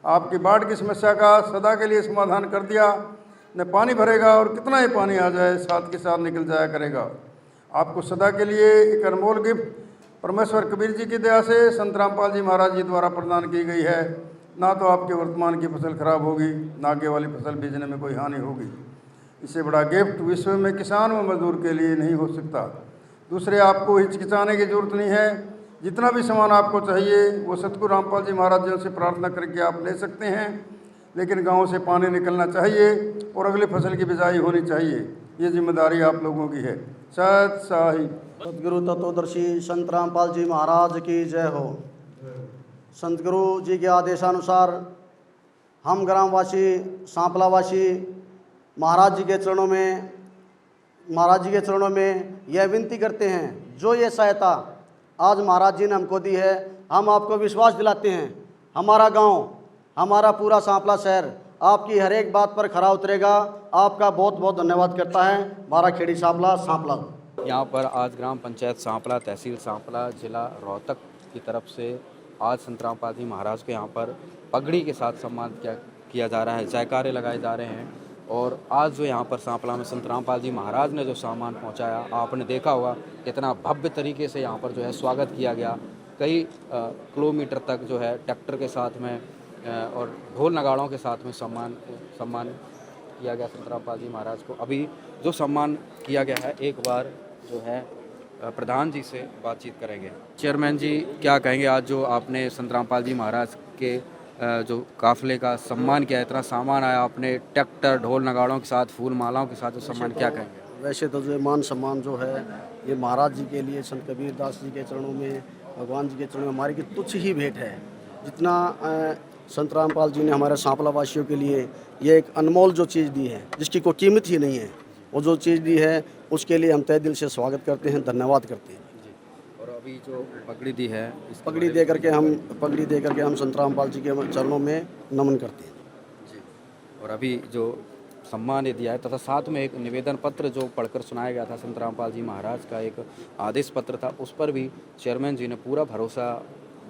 आपकी बाढ़ की समस्या का सदा के लिए समाधान कर दिया। न पानी भरेगा और कितना ही पानी आ जाए साथ के साथ निकल जाया करेगा। आपको सदा के लिए एक अनमोल गिफ्ट परमेश्वर कबीर जी की दया से संत रामपाल जी महाराज जी द्वारा प्रदान की गई है। ना तो आपके वर्तमान की फसल खराब होगी, ना आगे वाली फसल बेचने में कोई हानि होगी। इससे बड़ा गिफ्ट विश्व में किसान व मजदूर के लिए नहीं हो सकता। दूसरे, आपको हिचकिचाने की जरूरत नहीं है। जितना भी सामान आपको चाहिए वो सतगुरु रामपाल जी महाराज जी से प्रार्थना करके आप ले सकते हैं, लेकिन गाँव से पानी निकलना चाहिए और अगली फसल की बिजाई होनी चाहिए। ये जिम्मेदारी आप लोगों की है। सत साहिब सदगुरु तत्वदर्शी संत रामपाल जी महाराज की जय हो। संत गुरु जी के आदेशानुसार हम ग्रामवासी सांपलावासी महाराज जी के चरणों में यह विनती करते हैं, जो ये सहायता आज महाराज जी ने हमको दी है, हम आपको विश्वास दिलाते हैं हमारा गांव, हमारा पूरा सांपला शहर आपकी हर एक बात पर खरा उतरेगा। आपका बहुत बहुत धन्यवाद करता है हमारा खेड़ी सांपला सांपला। यहाँ पर आज ग्राम पंचायत सांपला, तहसील सांपला, जिला रोहतक की तरफ से आज संत रामपाल जी महाराज को यहाँ पर पगड़ी के साथ सम्मान किया जा रहा है, जयकारे लगाए जा रहे हैं। और आज जो यहाँ पर सांपला में संत रामपाल जी महाराज ने जो सामान पहुँचाया, आपने देखा होगा कितना भव्य तरीके से यहाँ पर जो है स्वागत किया गया। कई किलोमीटर तक जो है ट्रैक्टर के साथ में और ढोल नगाड़ों के साथ में सम्मान किया गया संत रामपाल जी महाराज को। अभी जो सम्मान किया गया है, एक बार जो है प्रधान जी से बातचीत करेंगे। चेयरमैन जी, क्या कहेंगे आज जो आपने संत रामपाल जी महाराज के जो काफिले का सम्मान किया, इतना सामान आया, आपने ट्रैक्टर ढोल नगाड़ों के साथ फूल मालाओं के साथ जो सम्मान, क्या कहेंगे? वैसे तो जो मान सम्मान जो है ये महाराज जी के लिए, संत कबीर दास जी के चरणों में, भगवान जी के चरणों में हमारी की तुच्छ ही भेंट है। जितना संत रामपाल जी ने हमारे सांपला वासियों के लिए ये एक अनमोल जो चीज़ दी है, जिसकी कोई कीमत ही नहीं है, वो जो चीज़ दी है उसके लिए हम तहे दिल से स्वागत करते हैं, धन्यवाद करते हैं। और अभी जो पगड़ी दी है, इस पगड़ी दे करके हम संत रामपाल जी के चरणों में नमन करते हैं जी। और अभी जो सम्मान ये दिया है, तथा साथ में एक निवेदन पत्र जो पढ़कर सुनाया गया था, संत रामपाल जी महाराज का एक आदेश पत्र था, उस पर भी चेयरमैन जी ने पूरा भरोसा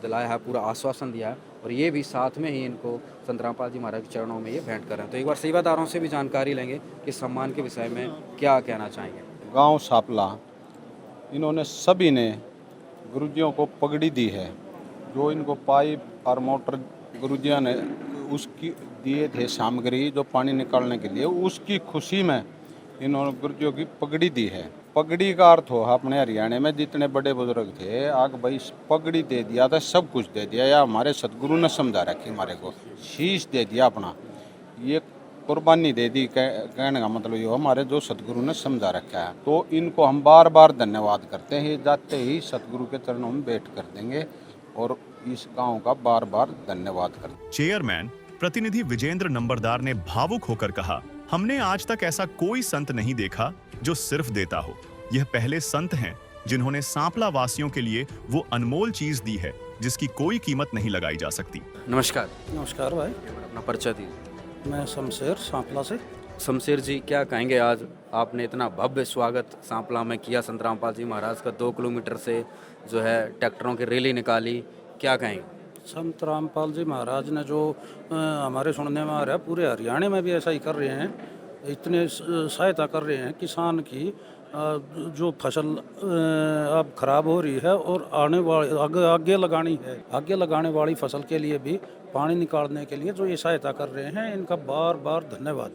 दिलाया है, पूरा आश्वासन दिया है। और ये भी साथ में ही इनको संत रामपाल जी महाराज के चरणों में ये भेंट कर रहे हैं। तो एक बार सेवादारों से भी जानकारी लेंगे कि सम्मान के विषय में क्या कहना चाहेंगे। गांव सांपला, इन्होंने सभी ने गुरुजियों को पगड़ी दी है। जो इनको पाइप और मोटर गुरुजियों ने उसकी दिए थे सामग्री जो पानी निकालने के लिए, उसकी खुशी में इन्होंने गुरुजियों की पगड़ी दी है। पगड़ी का अर्थ हो, अपने हरियाणा में जितने बड़े बुजुर्ग थे, आग भाई पगड़ी दे दिया था, सब कुछ दे दिया। या हमारे सतगुरु ने समझा रखी, हमारे को शीश दे दिया अपना, ये कुर्बानी दे दी। कहने का मतलब ये हमारे जो सतगुरु ने समझा रखा है, तो इनको हम बार बार धन्यवाद करते हैं। जाते ही सतगुरु के चरणों में भेंट कर देंगे और इस गांव का बार बार धन्यवाद करते हैं। चेयरमैन प्रतिनिधि विजेंद्र नंबरदार ने भावुक होकर कहा, हमने आज तक ऐसा कोई संत नहीं देखा जो सिर्फ देता हो। यह पहले संत हैं जिन्होंने सांपला वासियों के लिए वो अनमोल चीज दी है जिसकी कोई कीमत नहीं लगाई जा सकती। नमस्कार। नमस्कार भाई, अपना परिचय दीजिए। मैं शमशेर सांपला से। शमशेर जी, क्या कहेंगे आज आपने इतना भव्य स्वागत सांपला में किया संत रामपाल जी महाराज का, 2 किलोमीटर से जो है ट्रैक्टरों की रैली निकाली, क्या कहेंगे? संत रामपाल जी महाराज ने जो हमारे सुनने में आ रहा है, पूरे हरियाणा में भी ऐसा ही कर रहे हैं। इतने सहायता कर रहे हैं किसान की, जो फसल अब खराब हो रही है और आने वाली आगे लगाने वाली फसल के लिए भी पानी निकालने के लिए जो ये सहायता कर रहे हैं, इनका बार बार धन्यवाद।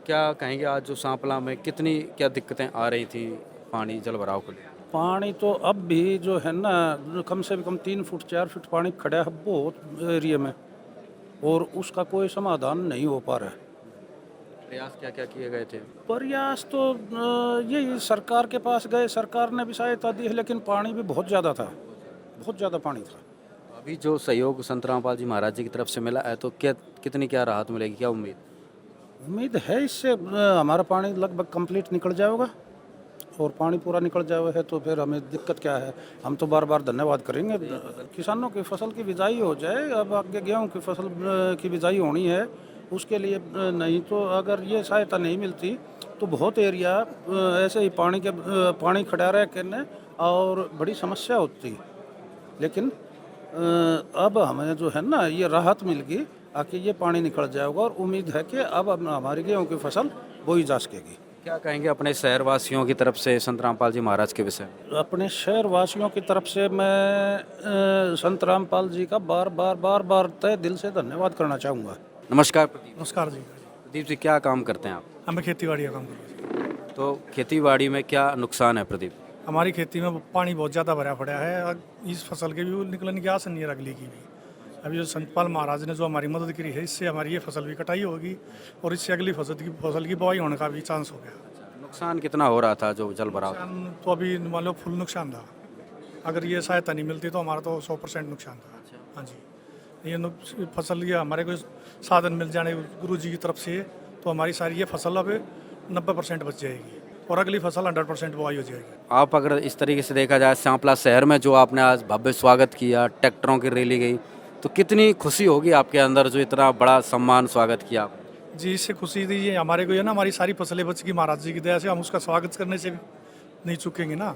क्या कहेंगे आज जो सांपला में क्या दिक्कतें आ रही थी पानी जल भराव के लिए? पानी तो अब भी जो है ना, कम से कम 3 फुट 4 फुट पानी खड़ा है बहुत एरिया में। और उसका कोई समाधान नहीं हो पा रहा है। प्रयास क्या क्या किए गए थे? प्रयास तो यही सरकार के पास गए, सरकार ने भी सहायता दी है, लेकिन पानी भी बहुत ज़्यादा था, बहुत ज़्यादा पानी था। अभी जो सहयोग संत रामपाल जी महाराज जी की तरफ से मिला है तो कितनी क्या राहत मिलेगी, क्या उम्मीद? उम्मीद है इससे हमारा पानी लगभग कंप्लीट निकल जाएगा, और पानी पूरा निकल जाए है तो फिर हमें दिक्कत क्या है। हम तो बार बार धन्यवाद करेंगे। किसानों की फसल की बिजाई हो जाए, अब आगे गेहूं की फसल की बिजाई होनी है, उसके लिए नहीं तो अगर ये सहायता नहीं मिलती तो बहुत एरिया ऐसे ही पानी खड़ा रह करने और बड़ी समस्या होती। लेकिन अब हमें जो है ना ये राहत मिल गई, आके ये पानी निकल जाएगा और उम्मीद है कि अब हमारी गेहूँ की फसल बोई जा सकेगी। क्या कहेंगे अपने शहर वासियों की तरफ से संत रामपाल जी महाराज के विषय में? अपने शहर वासियों की तरफ से मैं संत रामपाल जी का बार बार तहे दिल से धन्यवाद करना चाहूँगा। नमस्कार प्रदीप। नमस्कार जी। प्रदीप जी, क्या काम करते हैं आप? हमें खेती बाड़ी का काम करते हैं। तो खेती बाड़ी में क्या नुकसान है प्रदीप? हमारी खेती में पानी बहुत ज़्यादा भरा पड़ा है और इस फसल के भी निकलने की आस नहीं है, अगली की भी। अभी जो संतपाल महाराज ने जो हमारी मदद करी है, इससे हमारी ये फसल भी कटाई होगी और इससे अगली फसल की बुआई होने का भी चांस हो गया। नुकसान कितना हो रहा था जो जल भराव? नुकसान तो अभी मान लो फुल नुकसान था। अगर ये सहायता नहीं मिलती तो हमारा तो 100% नुकसान था। हाँ जी, ये फसल ये हमारे को साधन मिल जाने गुरु जी की तरफ से तो हमारी सारी ये फसल अब 90% बच जाएगी और अगली फसल 100% बुआई हो जाएगी। आप अगर इस तरीके से देखा जाए, सांपला शहर में जो आपने आज भव्य स्वागत किया, ट्रैक्टरों की रैली गई, तो कितनी खुशी होगी आपके अंदर जो इतना बड़ा सम्मान स्वागत किया आप? जी, इससे खुशी थी ये हमारे को, ये ना हमारी सारी फसलें बच गई महाराज जी की दया से। हम उसका स्वागत करने से भी नहीं चूकेंगे ना।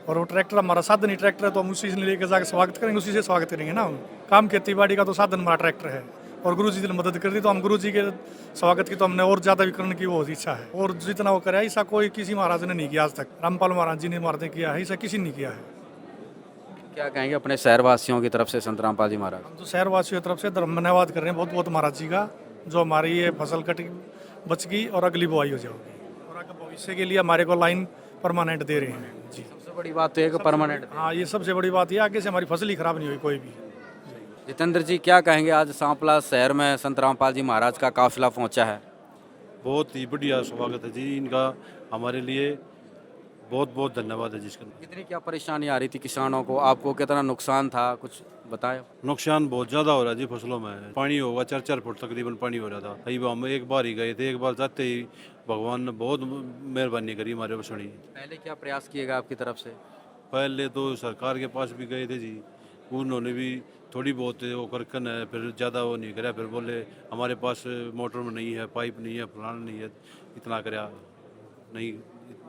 और वो ट्रैक्टर हमारा साधन ही ट्रैक्टर है तो हम उसी से लेकर जाकर स्वागत करेंगे, उसी से स्वागत करेंगे ना। हम काम खेती बाड़ी का तो साधन हमारा ट्रैक्टर है और गुरु जी ने मदद कर दी तो हम गुरु जी के स्वागत की तो हमने और ज़्यादा भी करने की बहुत इच्छा है। और जितना वो करे ऐसा कोई किसी महाराज ने नहीं किया आज तक। रामपाल महाराज जी ने मारते किया है, ऐसा किसी ने नहीं किया है। क्या कहेंगे अपने शहरवासियों की तरफ से संत रामपाल जी महाराज? हम तो शहरवासियों की तरफ से धन्यवाद कर रहे हैं बहुत बहुत महाराज जी का, जो हमारी ये फसल कटी बच गई और अगली बुआई हो जाएगी और आगे भविष्य के लिए हमारे को लाइन परमानेंट दे रहे हैं जी। सबसे बड़ी बात तो है कि परमानेंट। हाँ, ये सबसे बड़ी बात है, आगे से हमारी फसल ही खराब नहीं हुई कोई भी। जितेंद्र जी, क्या कहेंगे आज सांपला शहर में संत रामपाल जी महाराज का काफिला पहुंचा है? बहुत ही बढ़िया स्वागत है जी इनका, हमारे लिए बहुत बहुत धन्यवाद है जिसका। कितनी क्या परेशानी आ रही थी किसानों को, आपको कितना नुकसान था, कुछ बताएं? नुकसान बहुत ज़्यादा हो रहा है जी फसलों में। पानी होगा 4-4 फुट तकरीबन पानी हो रहा था। अभी हम एक बार ही गए थे, एक बार जाते ही भगवान ने बहुत मेहरबानी करी हमारे ऊपर सुनी। पहले क्या प्रयास किएगा आपकी तरफ से? पहले तो सरकार के पास भी गए थे जी, उन्होंने भी थोड़ी बहुत वो करकन है, फिर ज़्यादा वो नहीं कराया। फिर बोले हमारे पास मोटर में नहीं है, पाइप नहीं है, फलाना नहीं है, इतना कराया नहीं,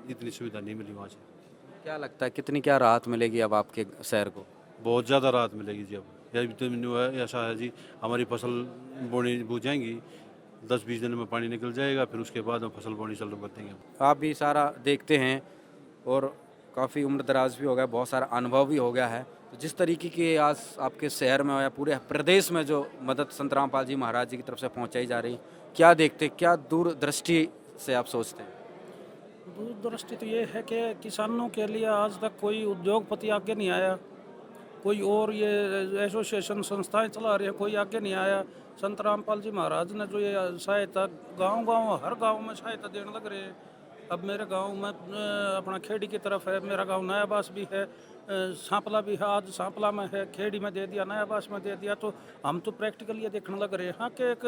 इतनी सुविधा नहीं मिली वहाँ से। क्या लगता है कितनी क्या राहत मिलेगी अब आपके शहर को? बहुत ज़्यादा राहत मिलेगी जी। अब यह तो है, ऐसा है जी, हमारी फसल बोनी बूझ जाएंगी, 10-20 दिन में पानी निकल जाएगा, फिर उसके बाद हम फसल बोनी चालू कर देंगे। आप भी सारा देखते हैं और काफ़ी उम्र दराज भी हो गया, बहुत सारा अनुभव भी हो गया है। तो जिस तरीके की आज आपके शहर में या पूरे प्रदेश में जो मदद संत रामपाल जी महाराज जी की तरफ से पहुंचाई जा रही, क्या देखते, क्या दूरदृष्टि से आप सोचते हैं? दूरदृष्टि तो ये है कि किसानों के लिए आज तक कोई उद्योगपति आगे नहीं आया, कोई और ये एसोसिएशन संस्थाएं चला रही है, कोई आगे नहीं आया। संत रामपाल जी महाराज ने जो ये सहायता गांव हर गांव में सहायता देने लग रहे हैं। अब मेरे गांव में अपना खेड़ी की तरफ है, मेरा गांव नयाबास भी है, सांपला भी है। आज सांपला में है, खेड़ी में दे दिया, नयाबास में दे दिया। तो हम तो प्रैक्टिकल ये देखने लग रहे हैं हाँ कि एक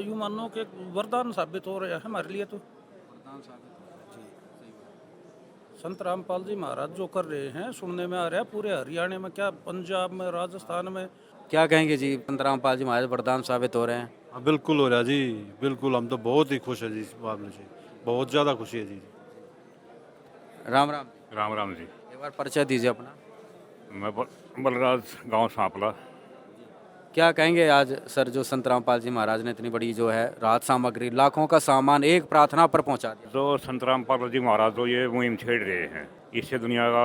यूं मानो कि वरदान साबित हो रहा है हमारे लिए। तो संत रामपाल जी महाराज जो कर रहे हैं सुनने में आ रहा है पूरे हरियाणा में, क्या पंजाब में, राजस्थान में। क्या कहेंगे जी, संत रामपाल जी महाराज वरदान साबित हो रहे हैं? हाँ बिल्कुल हो रहा है जी, बिल्कुल। हम तो बहुत ही खुश हैं जी इस मामले से, बहुत ज़्यादा खुशी है जी। राम राम। राम राम जी। एक बार परिचय दीजिए अपना। मैं बलराज, गांव सांपला। क्या कहेंगे आज सर, जो संत रामपाल जी महाराज ने इतनी बड़ी जो है राहत सामग्री, लाखों का सामान एक प्रार्थना पर पहुंचा दिया? जो संत रामपाल जी महाराज जो ये मुहिम छेड़ रहे हैं, इससे दुनिया का,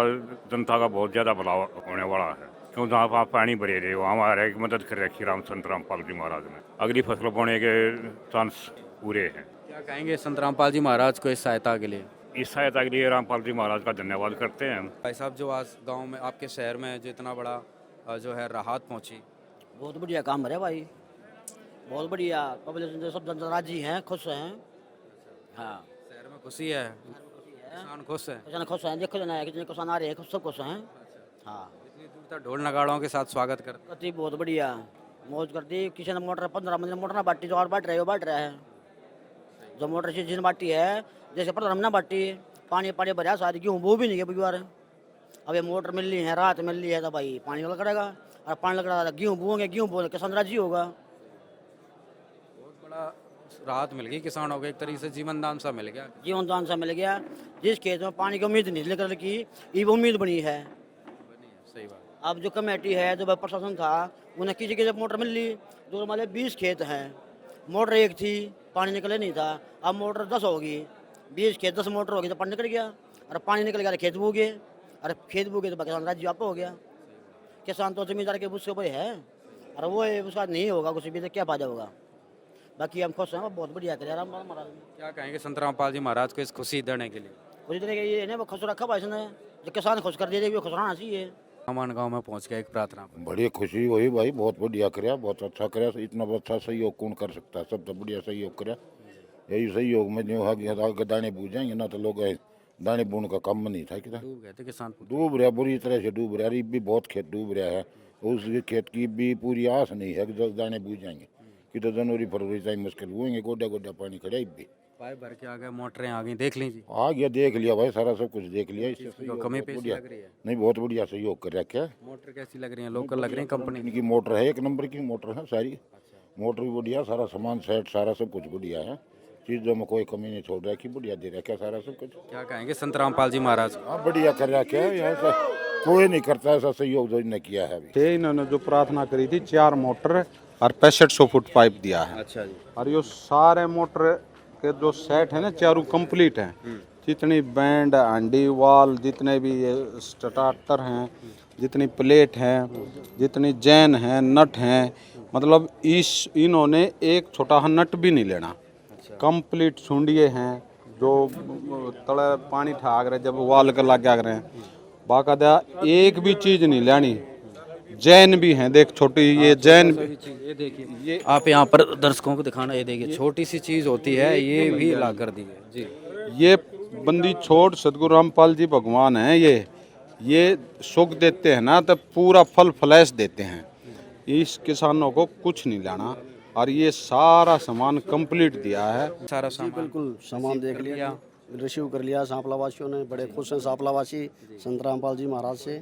जनता का बहुत ज़्यादा भला होने वाला है। क्यों जहाँ पर पानी भरे रहे वहाँ हमारे मदद कर रखी संत रामपाल जी महाराज ने। अगली फसल बोने के चांस पूरे हैं। क्या कहेंगे संत रामपाल जी महाराज को इस सहायता के लिए? इस सहायता के लिए रामपाल जी महाराज का धन्यवाद करते हैं। भाई साहब, जो आज गाँव में आपके शहर में जो इतना बड़ा जो है राहत पहुँची, बहुत बढ़िया काम है भाई। बहुत बढ़िया पब्लिक सब जनता राजी हैं, खुश हैं। हाँ, शहर में खुशी है, किसान खुश है। किसान खुश हैं, देखो ना कितने किसान आ रहे हैं, सब खुश हैं। हाँ, इतनी दूर तक ढोल नगाड़ों के साथ स्वागत करते करती बहुत बढ़िया मौज करती। किसी ने मोटर 15 मंदिर मोटर ना बांटी, जो और बांट रहे हो बांट रहा है। जो मोटर जिन बांटी है, जैसे प्रधान ना बांटी, पानी पानी भरा शादी गेहूँ वो भी नहीं है बुआर। अब ये मोटर मिल रही है, रात मिल रही है, तो भाई पानी लगेगा, और पानी लग रहा है गेहूँ बोएंगे किसान राजी होगा। बहुत बड़ा राहत मिल गई किसानों को, एक तरीके से जीवन दान सा मिल गया। जीवन दान सा मिल गया। जिस खेत में पानी की उम्मीद नहीं लेकर की, ये उम्मीद बनी है। सही बात। अब जो कमेटी है, जो प्रशासन था, उन्हें किसी की जब मोटर मिल ली, जो हमारे 20 खेत हैं, मोटर एक थी, पानी निकले नहीं था, अब मोटर 10 होगी, 20 खेत 10 मोटर होगी तो पानी निकल गया, और पानी निकल गया तो खेत बूगे, और खेत बूगे तो किसान राज्य आप हो गया। किसान तो जमींदार के उसके ऊपर है, और वो उसका नहीं होगा कुछ भी, तो क्या फायदा होगा। बाकी हम खुश हैं, बहुत बढ़िया करे रामपाल महाराज ने। क्या कहेंगे संत रामपाल जी महाराज को इस खुशी देने के लिए? खुशी देने के ये है वो खुश रखा भाई ने, जो किसान खुश कर दिए, खुश रहना चाहिए। अमान गांव में पहुंच गया, एक प्रार्थना। बड़ी खुशी हुई भाई, बहुत बढ़िया कराया, बहुत अच्छा कराया। इतना अच्छा सहयोग कौन कर सकता है, सबसे बढ़िया सहयोग कराया। यही सहयोग में जो है दाने बूझ जाएंगे ना, तो लोग दाने बून का काम नहीं था। कितना डूब गए थे किसान, डूब रहा, बुरी तरह से डूब रहा। अभी भी बहुत खेत डूब रहा है, उस खेत की भी पूरी आस नहीं है कि जो दाने बूझ जाएंगे, कि तो जनवरी फरवरी तक मुश्किल हुएंगे। गोड्डा गोड्डा पानी खड़ा भी, पाइप भर के आ गए, मोटरें आ गई, देख लीजिए। आ गया, देख लिया भाई, सारा सब कुछ देख लिया। इससे कमी पेशी लग रही है? नहीं, बहुत बढ़िया सहयोग कर रखा है। मोटर कैसी लग रही है? लोकल लग रही है, कंपनी इनकी मोटर है, एक नंबर की मोटर है सारी। मोटर भी बढ़िया, सारा सामान सेट, सारा सब कुछ बढ़िया है। चीज़ों में कोई कमी नहीं छोड़ रखी, बढ़िया दे रखा सारा सब कुछ। क्या कहेंगे संत रामपाल जी महाराज? हाँ, बढ़िया कर रखा है, यहाँ से कोई नहीं करता ऐसा सहयोग जो इन्होंने किया है अभी। इन्होंने जो प्रार्थना करी थी, 4 मोटर और 6500 फुट पाइप दिया है। अच्छा जी। और ये सारे मोटर के जो सेट है ना, चारों कंप्लीट हैं। जितनी बैंड, हांडी, वाल, जितने भी ये स्टार्टर हैं, जितनी प्लेट हैं, जितनी जैन हैं, नट हैं, मतलब इन्होंने एक छोटा नट भी नहीं लेना। कंप्लीट सुंडिये हैं, जो तले पानी ठाक रहे, जब वाल कर लग गया हैं, बाकायदा एक भी चीज़ नहीं लेनी। जैन भी हैं, देख छोटी ये जैन, ये देखिए, ये आप यहाँ पर दर्शकों को दिखाना, ये देखिए छोटी सी चीज होती है, ये भी ला कर दी है जी। ये बंदी छोड़ सदगुरु रामपाल जी भगवान हैं। ये सुख देते हैं ना, तो पूरा फल फ्लैश देते हैं। इस किसानों को कुछ नहीं लाना, और ये सारा सामान कंप्लीट दिया है। सारा सामान बिल्कुल सामान देख लिया, रिसीव कर लिया सांपला वासियों ने। बड़े खुश हैं सांपला वासी संत रामपाल जी महाराज से,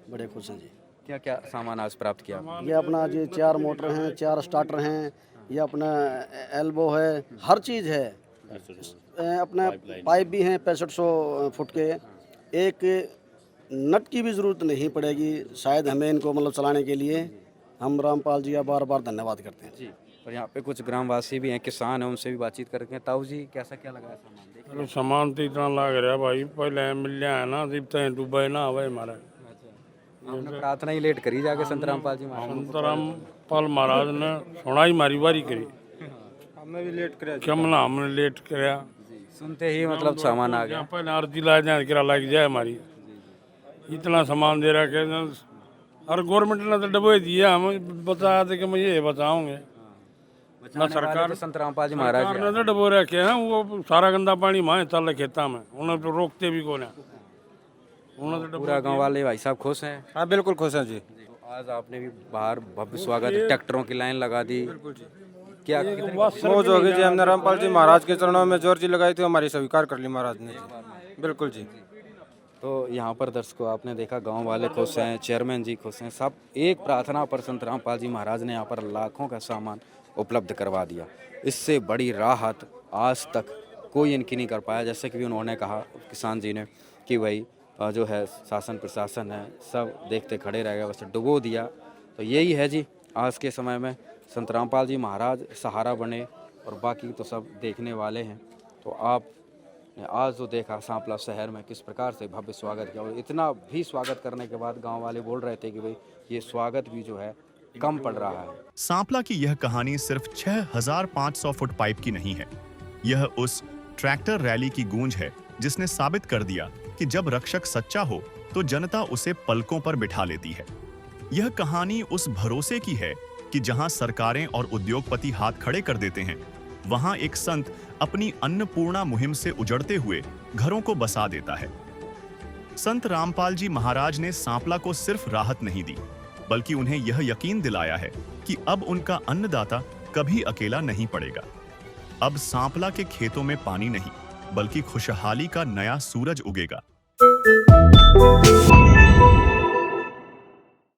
बड़े खुश हैं जी। क्या क्या सामान आज प्राप्त किया? ये अपना जी 4 मोटर हैं, 4 स्टार्टर हैं, ये अपना एल्बो है, हर चीज़ है। अपना पाइप भी हैं 6500 फुट के। एक नट की भी ज़रूरत नहीं पड़ेगी शायद हमें इनको मतलब चलाने के लिए। हम रामपाल जी का बार बार धन्यवाद करते हैं जी। और यहाँ पे कुछ ग्रामवासी भी हैं, किसान हैं, उनसे भी बातचीत करके हैं। ताऊ जी, कैसा क्या लगा सामान? सामान तो इतना लग रहा भाई, पहले मिल जाए ना, जब तक डूबे ना आवे हमारा। आपने प्रार्थना ही लेट करी जाके संत रामपाल जी महाराज? संत रामपाल महाराज ने सुना ही मारी बारी करी, हमने भी लेट कराया। क्या हमने लेट कराया, सुनते ही मतलब सामान आ गया। पहले अर्जी ला जाए किरा लग जाए हमारी, इतना सामान दे रहा है। और गवर्नमेंट ने तो डबे दिया, हम बताया था कि मैं ये बताऊंगे ना। सरकार संत रामपाल जी महाराज ने तो डबो रखे हैं, वो सारा गंदा पानी माए चल खेता में, उन्हें तो रोकते भी कौन है। पूरा गांव वाले भाई साहब खुश हैं? हाँ, बिल्कुल खुश हैं जी। तो आज आपने भी बाहर भव्य स्वागत, ट्रैक्टरों की लाइन लगा दी, क्या मौज हो गई जी। हमने रामपाल जी महाराज के चरणों में जोर जी लगाई थी, हमारी स्वीकार कर ली महाराज ने। बिल्कुल जी। तो यहाँ पर दर्शकों आपने देखा, गांव वाले खुश हैं, चेयरमैन जी खुश हैं, सब एक प्रार्थना पर संत रामपाल जी महाराज ने यहाँ पर लाखों का सामान उपलब्ध करवा दिया। इससे बड़ी राहत आज तक कोई इनकी नहीं कर पाया। जैसे कि उन्होंने कहा किसान जी ने कि भाई जो है शासन प्रशासन है सब देखते खड़े रह गए, बस डुबो दिया। तो यही है जी, आज के समय में संत रामपाल जी महाराज सहारा बने और बाकी तो सब देखने वाले हैं। तो आप आज जो देखा सांपला शहर में किस प्रकार से भव्य स्वागत किया, और इतना भी स्वागत करने के बाद गांव वाले बोल रहे थे कि भाई ये स्वागत भी जो है कम पड़ रहा है। सांपला की यह कहानी सिर्फ 6500 फुट पाइप की नहीं है। यह उस ट्रैक्टर रैली की गूंज है जिसने साबित कर दिया कि जब रक्षक सच्चा हो तो जनता उसे पलकों पर बिठा लेती है। यह कहानी उस भरोसे की है कि जहां सरकारें और उद्योगपति हाथ खड़े कर देते हैं, वहां एक संत अपनी अन्नपूर्णा मुहिम से उजड़ते हुए घरों को बसा देता है। संत रामपाल जी महाराज ने सांपला को सिर्फ राहत नहीं दी, बल्कि उन्हें यह यकीन दिलाया है कि अब उनका अन्नदाता कभी अकेला नहीं पड़ेगा। अब सांपला के खेतों में पानी नहीं, बल्कि खुशहाली का नया सूरज उगेगा।